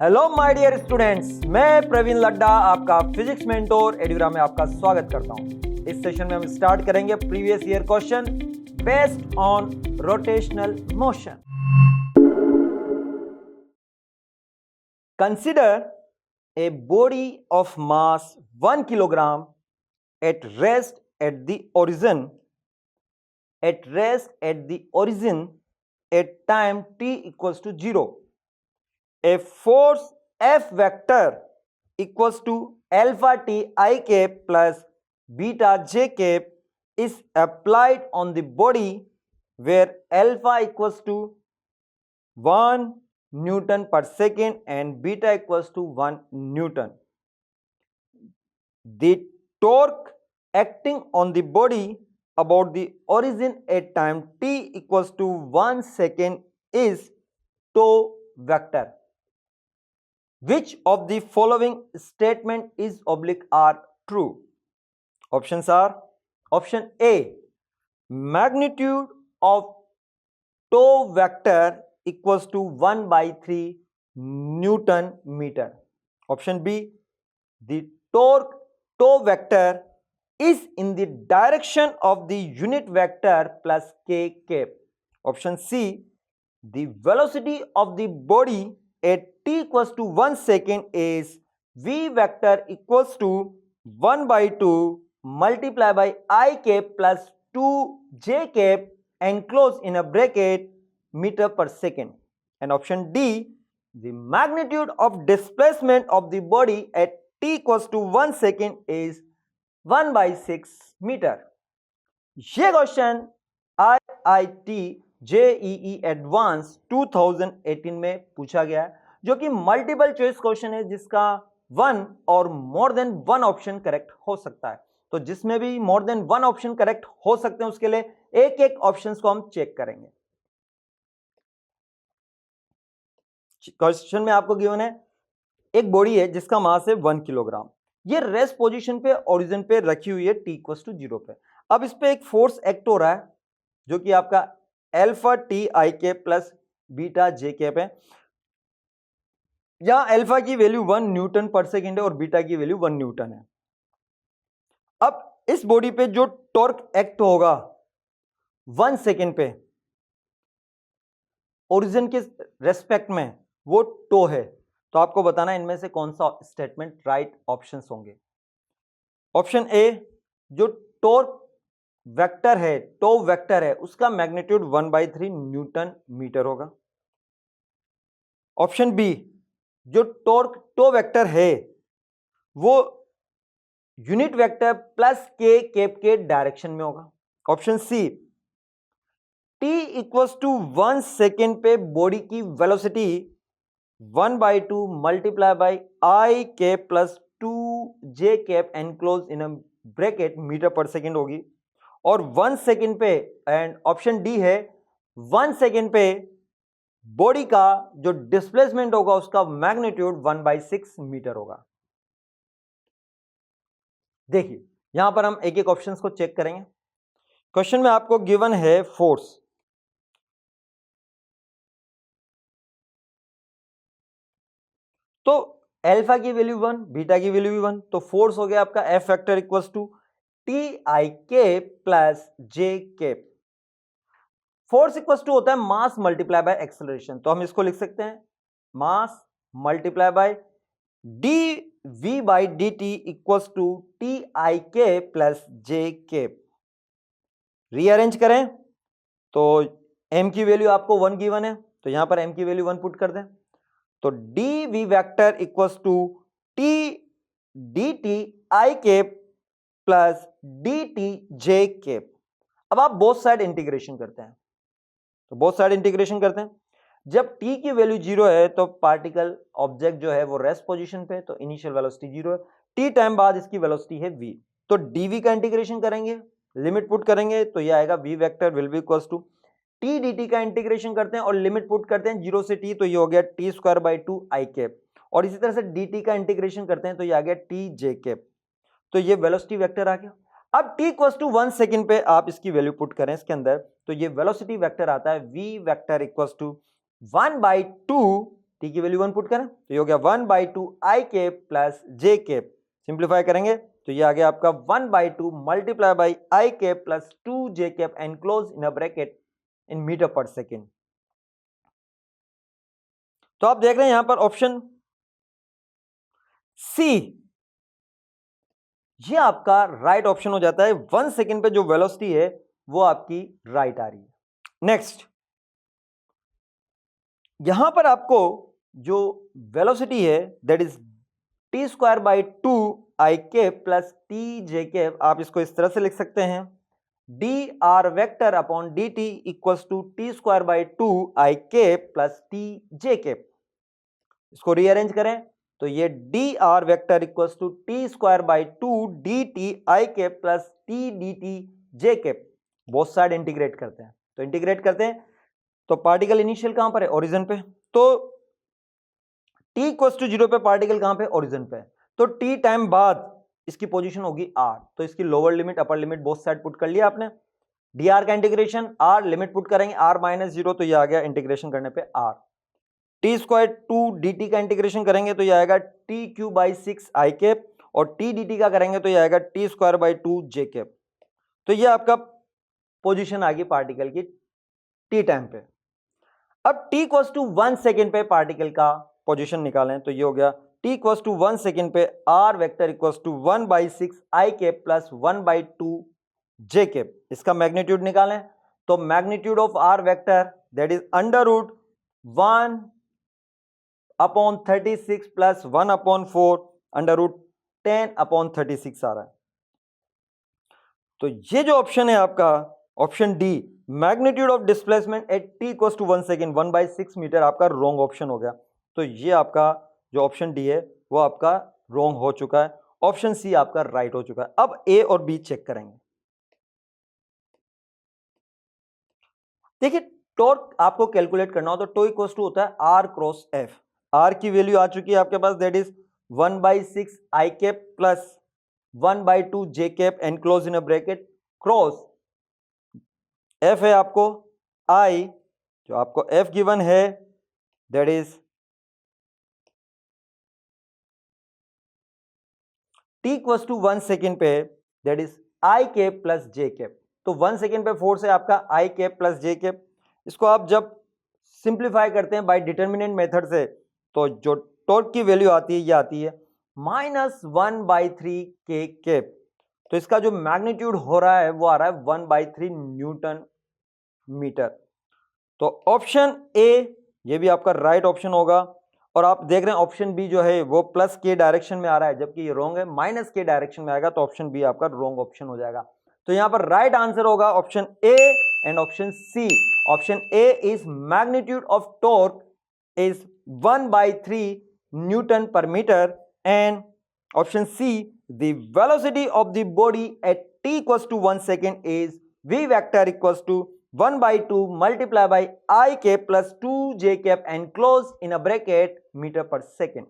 Hello my dear students, मैं प्रवीण लड्डा आपका physics mentor एडुग्राम में आपका स्वागत करता हूं। इस सेशन में हम स्टार्ट करेंगे previous year question based on rotational motion. Consider a body of mass 1 kilogram at rest at the origin at time t equals to 0. A force F vector equals to alpha t I cap plus beta j cap is applied on the body where alpha equals to 1 Newton per second and beta equals to 1 Newton. The torque acting on the body about the origin at time t equals to 1 second is tau vector. Which of the following statement is oblique are true? Options are: option A, magnitude of tau vector equals to 1 by 3 Newton meter. Option B, the torque tau vector is in the direction of the unit vector plus k cap. Option C, the velocity of the body at t equals to 1 second is v vector equals to 1 by 2 multiplied by I cap plus 2 j cap enclosed in a bracket meter per second. And option D, the magnitude of displacement of the body at t equals to 1 second is 1 by 6 metre. ये question IIT JEE advance 2018 में पूछा गया है, जो कि multiple choice question है जिसका one और more than one option correct हो सकता है। तो जिसमें भी more than one option correct हो सकते हैं उसके लिए एक एक ऑप्शन को हम चेक करेंगे। क्वेश्चन में आपको गिवन है एक बॉडी है जिसका मास है 1 किलोग्राम। ये रेस्ट पोजीशन पे ओरिजिन पे रखी हुई है t इक्वल्स टू 0 पे। अब इस पे एक फोर्स एक्ट हो रहा है जो कि आपका alpha T I cap plus beta J cap है। यहां अल्फा की वैल्यू 1 न्यूटन पर सेकेंड है और बीटा की वैल्यू 1 न्यूटन है। अब इस बॉडी पे जो टॉर्क एक्ट होगा 1 सेकेंड पे ओरिजिन के रेस्पेक्ट में वो टो है। तो आपको बताना है इनमें से कौन सा स्टेटमेंट राइट ऑप्शंस होंगे। ऑप्शन ए, जो टॉर्क वेक्टर है टो वेक्टर है उसका मैग्नीट्यूड 1 by 3 न्यूटन मीटर होगा। ऑप्शन बी, जो टॉर्क टो वेक्टर है वो unit vector plus K cap के डायरेक्शन में होगा। Option C, t equals to 1 second पे बॉडी की velocity 1 by 2 multiply by I cap plus 2 J cap enclose in a bracket metre per second होगी। और 1 सेकेंड पे, एंड ऑप्शन डी है 1 second पे बॉडी का जो डिस्प्लेसमेंट होगा उसका मैग्नीट्यूड 1 by 6 मीटर होगा। देखिए यहां पर हम एक एक ऑप्शंस को चेक करेंगे। क्वेश्चन में आपको गिवन है फोर्स। तो अल्फा की वैल्यू 1, बीटा की वैल्यू भी 1, तो फोर्स हो गया आपका F factor equals to T I cap plus J cap. Force equals to होता है मास मल्टीप्लाई बाय एक्सेलरेशन। तो हम इसको लिख सकते हैं mass multiply by D V by D T equals to T I cap plus J cap. Rearrange करें तो m की वैल्यू आपको 1 गिवन है, तो यहां पर m की वैल्यू 1 पुट कर दें। तो D V vector equals to T D T I cap plus D T J cap. अब आप बोथ साइड इंटीग्रेशन करते हैं, तो बोथ साइड इंटीग्रेशन करते हैं। जब t की वैल्यू 0 है तो पार्टिकल ऑब्जेक्ट जो है वो रेस्ट पोजीशन पे, तो इनिशियल वेलोसिटी 0 है। t टाइम बाद इसकी वेलोसिटी है v, तो dv का इंटीग्रेशन करेंगे, लिमिट पुट करेंगे तो ये आएगा v vector will be equals to T D T का इंटीग्रेशन करते हैं और लिमिट पुट करते हैं 0 से t, तो ये हो गया T square by 2 I cap. और इसी तरह से डी टी का इंटीग्रेशन करते हैं तो ये आ गया टी जे कैप। तो ये वेलोसिटी वेक्टर आ गया। अब t इक्वल्स टू 1 सेकेंड पे आप इसकी वैल्यू पुट करें इसके अंदर, तो ये वेलोसिटी वेक्टर आता है v vector equals to 1 by 2 T की वैल्यू 1 पुट करें तो ये हो गया 1/2 I cap plus J cap. Simplify करेंगे तो ये आ गया आपका 1/2 multiply by I cap plus 2 J cap enclose in a bracket in metre per second. तो आप देख रहे हैं यहां पर ऑप्शन सी ये आपका राइट ऑप्शन हो जाता है। 1 सेकेंड पे जो वेलोसिटी है वो आपकी राइट आ रही है। नेक्स्ट, यहां पर आपको जो वेलोसिटी है that is T square by 2 I cap plus T J cap, आप इसको इस तरह से लिख सकते हैं D R vector upon D T equals to T square by 2 I cap plus T J cap. इसको रीअरेंज करें तो ये D R vector equals to T square by 2 D T I cap plus T D T J cap. Both side integrate करते हैं तो integrate करते हैं तो पार्टिकल इनिशियल कहां पर है, ओरिजिन पे। तो t इक्वल्स टू 0 पे पार्टिकल कहां पे, ओरिजिन पे। तो t टाइम बाद इसकी पोजीशन होगी r, तो इसकी lower limit upper limit both side put कर लिया आपने। dr का इंटीग्रेशन r लिमिट पुट करेंगे r माइनस 0 तो ये आ गया इंटीग्रेशन करने पे r। टी स्क्वायर 2 dt का इंटीग्रेशन करेंगे तो ये आएगा T Q by 6 I cap और टी dt का करेंगे तो ये आएगा T square by 2 J cap. तो ये आपका पोजीशन आ गई पार्टिकल की टी टाइम पे। अब t इक्वल्स टू 1 सेकेंड पे पार्टिकल का पोजीशन निकालें तो ये हो गया t इक्वल्स टू 1 सेकेंड पे r vector equals to 1/6 I cap plus 1/2 J cap. इसका मैग्नीट्यूड निकालें तो magnitude of r vector that is under root 1/36 plus 1/4 under root 10/36 आ रहा है। तो ये जो ऑप्शन है आपका option D, magnitude of displacement at T equals to 1 second 1/6 metre, आपका रॉन्ग ऑप्शन हो गया। तो ये आपका जो ऑप्शन डी है वो आपका रॉन्ग हो चुका है, ऑप्शन सी आपका राइट हो चुका है। अब ए और बी चेक करेंगे। देखिए टॉर्क आपको कैलकुलेट करना हो तो टो इक्वल्स टू होता है आर क्रॉस एफ। आर की वैल्यू आ चुकी है आपके पास that is 1/6 I cap plus 1/2 J cap enclose in a bracket cross F है आपको आई, जो आपको एफ गिवन है that is T equals to 1 second पे that is I cap plus J cap. तो 1 सेकेंड पे फोर्स है आपका I cap plus J cap. इसको आप जब सिंप्लीफाई करते हैं बाय डिटर्मिनेंट मेथड से तो जो टॉर्क की वैल्यू आती है ये आती है -1/3 के कैप। तो इसका जो मैग्नीट्यूड हो रहा है वो आ रहा है 1/3 न्यूटन मीटर। तो ऑप्शन ए ये भी आपका राइट ऑप्शन होगा। और आप देख रहे हैं ऑप्शन बी जो है वो प्लस के डायरेक्शन में आ रहा है जबकि ये रॉन्ग है, माइनस के डायरेक्शन में आएगा तो ऑप्शन बी आपका रॉन्ग ऑप्शन हो जाएगा। तो यहां पर राइट आंसर होगा option A and option C. Option A is magnitude of torque is 1/3 newton per metre and option C the velocity of the body at t equals to 1 second is v vector equals to 1/2 multiplied by I cap plus 2 j cap enclosed in a bracket meter per second.